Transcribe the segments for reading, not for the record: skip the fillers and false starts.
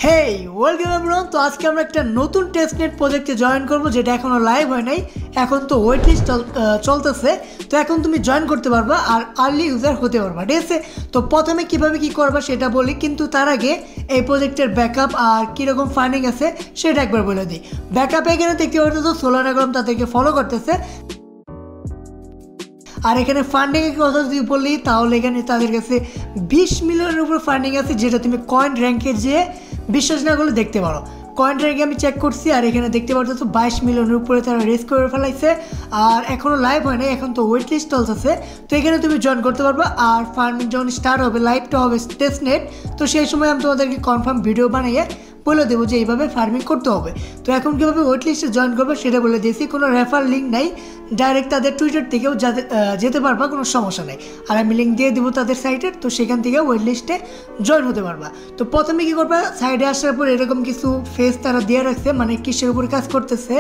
হেই welcome everyone. তো আজকে আমরা একটা নতুন টেস্টনেট প্রজেক্টে জয়েন করব, যেটা এখনো লাইভ হয় নাই। এখন তো ওয়েট লিস্ট চলতেছে। তো এখন তুমি জয়েন করতে পারবা আর আর্লি ইউজার হতে পারবা, ঠিক আছে? তো প্রথমে কিভাবে কি করবা সেটা বলি, কিন্তু তার আগে এই প্রজেক্টের ব্যাকআপ আর কীরকম ফান্ডিং আছে সেটা একবার বলে দিই। ব্যাকআপে এখানে দেখতে পাচ্ছ সোলানাগ্রাম তাদেরকে ফলো করতেছে। আর এখানে ফান্ডিংয়ের কথা যদি বলি তাহলে এখানে তাদের কাছে 20 মিলিয়নের উপর ফান্ডিং আছে, যেটা তুমি কয়েন র্যাঙ্কে যেয়ে বিশ্বাস না করলে দেখতে পারো। কয়েন র্যাঙ্কে আমি চেক করছি আর এখানে দেখতে পাচ্ছ 22 মিলিয়নের উপরে তারা রেস করে ফেলাইছে। আর এখনও লাইভ হয় নাই, এখন তো ওয়েট লিস্ট চলতেছে। তো এখানে তুমি জয়েন করতে পারবা। আর ফার্মিং যখন স্টার্ট হবে, লাইভটা হবে টেস্টনেট, তো সেই সময় আমি তোমাদেরকে কনফার্ম ভিডিও বানিয়ে বলে দেবো যে এইভাবে ফার্মিং করতে হবে। তো এখন কীভাবে ওয়েট লিস্টে জয়েন করবে সেটা বলে দিয়েছি। কোনো রেফার লিঙ্ক নাই, ডাইরেক্ট তাদের টুইটার থেকেও যেতে পারবা, কোনো সমস্যা নেই। আর আমি লিঙ্ক দিয়ে দেবো তাদের সাইটের, তো সেখান থেকে ওয়েট লিস্টে জয়েন হতে পারবা। তো প্রথমে কী করবা, সাইডে আসার পর এরকম কিছু ফেস তারা দিয়ে রাখছে, মানে কিসের উপরে কাজ করতেছে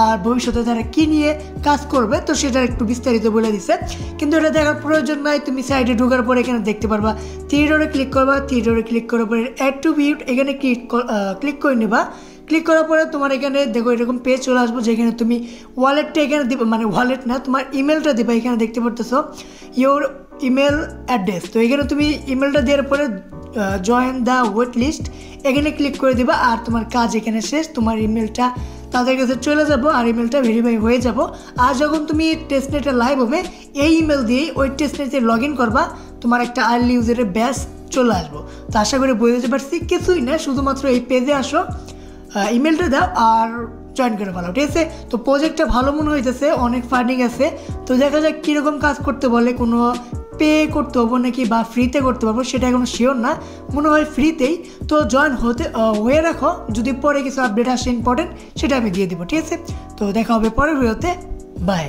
আর ভবিষ্যতে তারা কী নিয়ে কাজ করবে, তো সেটা একটু বিস্তারিত বলে দিছে। কিন্তু এটা দেখার প্রয়োজন নাই, তুমি সাইডে ঢোকার পরে এখানে দেখতে পারবা। থিয়েটারে ক্লিক করবা, থিয়েটারে ক্লিক করার পরে অ্যাড টু ভিউ এখানে ক্লিক করে নেবা। ক্লিক করার পরে তোমার এখানে দেখো এরকম পেজ চলে আসবো, যেখানে তুমি ওয়ালেটটা এখানে দিবে, মানে ওয়ালেট না, তোমার ইমেলটা দিবা। এখানে দেখতে পারতেছো ইওর ইমেল অ্যাড্রেস। তো এখানে তুমি ইমেলটা দেওয়ার পরে জয়েন দ্য ওয়েট লিস্ট এখানে ক্লিক করে দিবা। আর তোমার কাজ এখানে শেষ, তোমার ইমেলটা তাদের কাছে চলে যাবো আর ইমেলটা ভেরিফাই হয়ে যাব। আর যখন তুমি টেস্টনেটে লাইভ হবে, এই ইমেল দিয়েই ওই টেস্টনেটে লগ ইন করবা, তোমার একটা আর্লি ইউজারের ব্যাচ চলে আসবো। তো আশা করি বুঝতে পারছি, কিছুই না, শুধুমাত্র এই পেজে আসো, ইমেলটা দাও আর জয়েন করে ফেলো, ঠিক আছে? তো প্রজেক্টটা ভালো মনে হইতেছে, অনেক ফান্ডিং আছে। তো দেখা যাক কীরকম কাজ করতে বলে, কোনো পে করতে হবো নাকি বা ফ্রিতে করতে পারবো সেটা এখনো শিওর না, মনে হয় ফ্রিতেই। তো জয়েন হয়ে রাখো, যদি পরে কিছু আপডেট আসে ইম্পর্টেন্ট সেটা আমি দিয়ে দেবো, ঠিক আছে? তো দেখা হবে পরের ভিডিওতে, বাই।